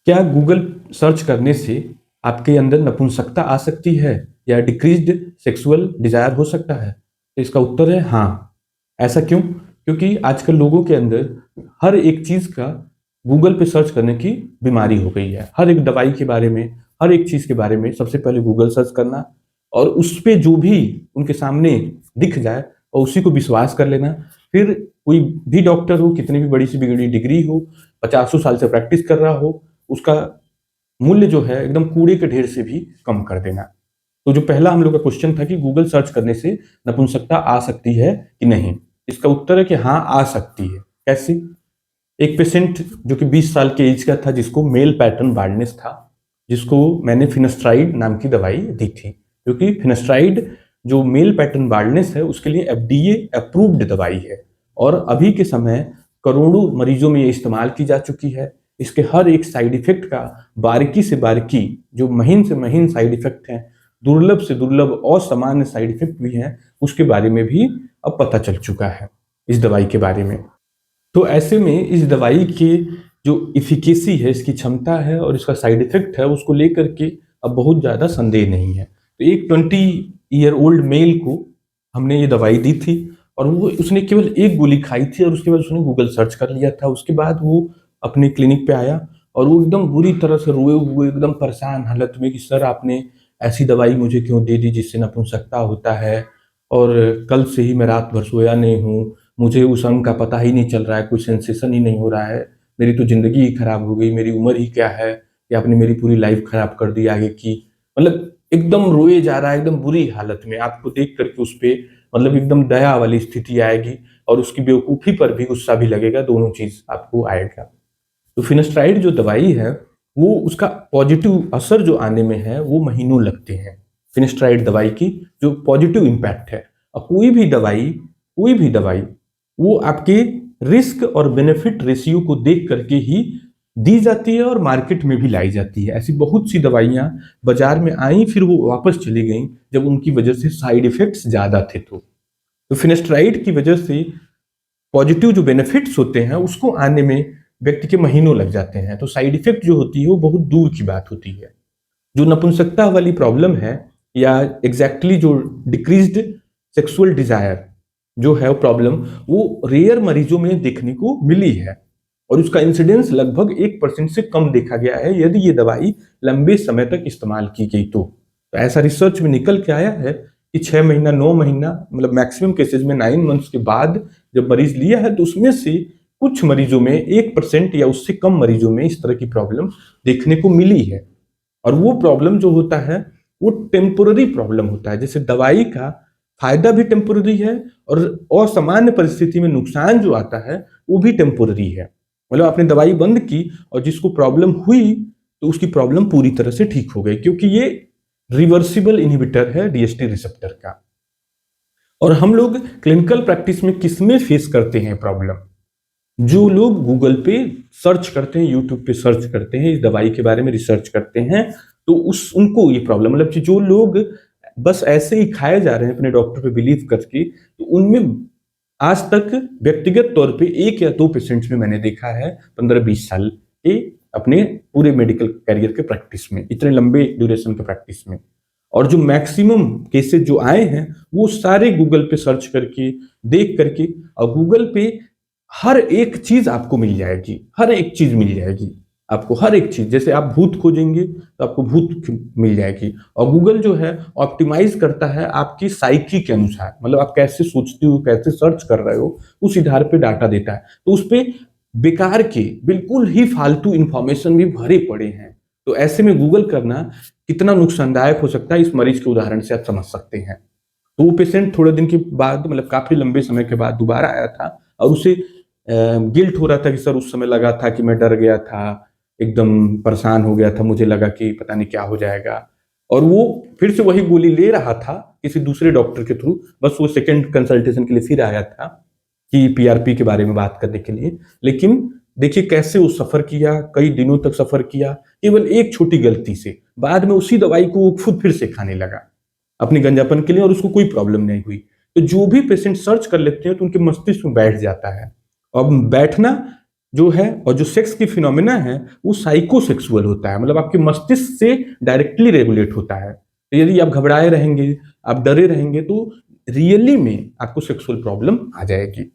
क्या Google search करने से आपके अंदर नपुंसकता आ सकती है या डिक्रीज्ड सेक्सुअल डिजायर हो सकता है? तो इसका उत्तर है हाँ। ऐसा क्यों? क्योंकि आजकल लोगों के अंदर हर एक चीज का गूगल पे सर्च करने की बीमारी हो गई है। हर एक दवाई के बारे में, हर एक चीज के बारे में सबसे पहले गूगल सर्च करना और उस पे जो भी उनके सामने दिख जाए और उसी को विश्वास कर लेना। फिर कोई भी डॉक्टर हो, कितनी भी बड़ी सी बिगड़ी डिग्री हो, 50 साल से प्रैक्टिस कर रहा हो, उसका मूल्य जो है एकदम कूड़े के ढेर से भी कम कर देना। तो जो पहला हम लोग का क्वेश्चन था कि गूगल सर्च करने से नपुंसकता आ सकती है कि नहीं, इसका उत्तर है कि हाँ, आ सकती है। कैसे? एक पेशेंट जो कि 20 साल के एज का था, जिसको मेल पैटर्न बाल्डनेस था, जिसको मैंने फिनेस्ट्राइड नाम की दवाई दी थी, क्योंकि फिनेस्ट्राइड जो मेल पैटर्न बाल्डनेस है उसके लिए एफडीए अप्रूव्ड दवाई है और अभी के समय करोड़ों मरीजों में ये इस्तेमाल की जा चुकी है। इसके हर एक साइड इफेक्ट का बारीकी से बारीकी, जो महीन से महीन साइड इफेक्ट हैं, दुर्लभ से दुर्लभ असामान्य साइड इफेक्ट भी हैं, उसके बारे में भी अब पता चल चुका है इस दवाई के बारे में। तो ऐसे में इस दवाई की जो इफिकेसी है, इसकी क्षमता है और इसका साइड इफेक्ट है, उसको लेकर के अब बहुत ज़्यादा संदेह नहीं है। तो एक 20 ईयर ओल्ड मेल को हमने ये दवाई दी थी और वो उसने केवल एक गोली खाई थी और उसके बाद उसने गूगल सर्च कर लिया था। उसके बाद वो अपने क्लिनिक पे आया और वो एकदम बुरी तरह से रोए हुए, एकदम परेशान हालत में कि सर, आपने ऐसी दवाई मुझे क्यों दे दी जिससे नपुंसकता होता है, और कल से ही मैं रात भर सोया नहीं हूँ, मुझे उस अंग का पता ही नहीं चल रहा है, कोई सेंसेशन ही नहीं हो रहा है, मेरी तो जिंदगी ही खराब हो गई, मेरी उम्र ही क्या है, या आपने मेरी पूरी लाइफ खराब कर दी आगे की। मतलब एकदम रोए जा रहा है, एकदम बुरी हालत में। आपको देख करके उस पे मतलब एकदम दया वाली स्थिति आएगी और उसकी बेवकूफ़ी पर भी गुस्सा भी लगेगा, दोनों चीज़ आपको आएगा। तो फिनेस्ट्राइड जो दवाई है, वो उसका पॉजिटिव असर जो आने में है वो महीनों लगते हैं। फिनेस्ट्राइड दवाई की जो पॉजिटिव इम्पैक्ट है, और कोई भी दवाई वो आपके रिस्क और बेनिफिट रेशियो को देख करके ही दी जाती है और मार्केट में भी लाई जाती है। ऐसी बहुत सी दवाइयां बाजार में आई, फिर वो वापस चली गई जब उनकी वजह से साइड इफेक्ट्स ज्यादा थे। तो फिनेस्ट्राइड की वजह से पॉजिटिव जो बेनिफिट्स होते हैं उसको आने में व्यक्ति के महीनों लग जाते हैं। तो साइड इफेक्ट जो होती है वो बहुत दूर की बात होती है। जो नपुंसकता वाली प्रॉब्लम है, या एग्जैक्टली जो डिक्रीज्ड सेक्सुअल डिजायर जो है प्रॉब्लम, वो रेयर मरीजों में देखने को मिली है और उसका इंसिडेंस लगभग 1% से कम देखा गया है यदि ये दवाई लंबे समय तक इस्तेमाल की गई तो ऐसा रिसर्च में निकल के आया है कि 6 महीना, 9 महीना, मतलब मैक्सिमम केसेज में 9 मंथ्स के बाद जब मरीज लिया है तो उसमें से कुछ मरीजों में 1% या उससे कम मरीजों में इस तरह की प्रॉब्लम देखने को मिली है। और वो प्रॉब्लम जो होता है वो टेम्पोररी प्रॉब्लम होता है। जैसे दवाई का फायदा भी टेम्पोररी है और असामान्य परिस्थिति में नुकसान जो आता है वो भी टेम्पोररी है। मतलब आपने दवाई बंद की और जिसको प्रॉब्लम हुई तो उसकी प्रॉब्लम पूरी तरह से ठीक हो गई, क्योंकि ये रिवर्सिबल इनहिबिटर है डीएचटी रिसेप्टर का। और हम लोग क्लिनिकल प्रैक्टिस में किसमें फेस करते हैं प्रॉब्लम? जो लोग गूगल पे सर्च करते हैं, यूट्यूब पे सर्च करते हैं, इस दवाई के बारे में रिसर्च करते हैं, तो उस उनको ये प्रॉब्लम, मतलब कि जो लोग बस ऐसे ही खाए जा रहे हैं अपने डॉक्टर पे बिलीव करके, तो उनमें आज तक व्यक्तिगत तौर पे 1 या 2 पेशेंट्स में मैंने देखा है 15-20 साल के अपने पूरे मेडिकल कैरियर के प्रैक्टिस में, इतने लंबे ड्यूरेशन के प्रैक्टिस में। और जो मैक्सिमम केसेस जो आए हैं वो सारे गूगल पे सर्च करके, देख करके, और गूगल पे हर एक चीज आपको मिल जाएगी, हर एक चीज मिल जाएगी आपको, हर एक चीज। जैसे आप भूत खोजेंगे तो आपको भूत मिल जाएगी। और गूगल जो है ऑप्टिमाइज करता है आपकी साइकी के अनुसार, मतलब आप कैसे सोचते हो, कैसे सर्च कर रहे हो, उस आधार पे डाटा देता है। तो उस पे बेकार के, बिल्कुल ही फालतू इंफॉर्मेशन भी भरे पड़े हैं। तो ऐसे में गूगल करना कितना नुकसानदायक हो सकता है, इस मरीज के उदाहरण से आप समझ सकते हैं। तो वो पेशेंट थोड़े दिन के बाद, मतलब काफी लंबे समय के बाद दोबारा आया था और उसे गिल्ट हो रहा था कि सर, उस समय लगा था कि मैं डर गया था, एकदम परेशान हो गया था, मुझे लगा कि पता नहीं क्या हो जाएगा। और वो फिर से वही गोली ले रहा था किसी दूसरे डॉक्टर के थ्रू, बस वो सेकंड कंसल्टेशन के लिए फिर आया था कि पीआरपी के बारे में बात करने के लिए। लेकिन देखिए कैसे वो सफर किया, कई दिनों तक सफर किया, केवल एक छोटी गलती से। बाद में उसी दवाई को वो खुद फिर से खाने लगा अपनी गंजापन के लिए और उसको कोई प्रॉब्लम नहीं हुई। तो जो भी पेशेंट सर्च कर लेते हैं तो उनके मस्तिष्क में बैठ जाता है। अब बैठना जो है और जो सेक्स की फिनोमिना है वो साइकोसेक्सुअल होता है, मतलब आपके मस्तिष्क से डायरेक्टली रेगुलेट होता है। तो यदि आप घबराए रहेंगे, आप डरे रहेंगे, तो रियली में आपको सेक्सुअल प्रॉब्लम आ जाएगी।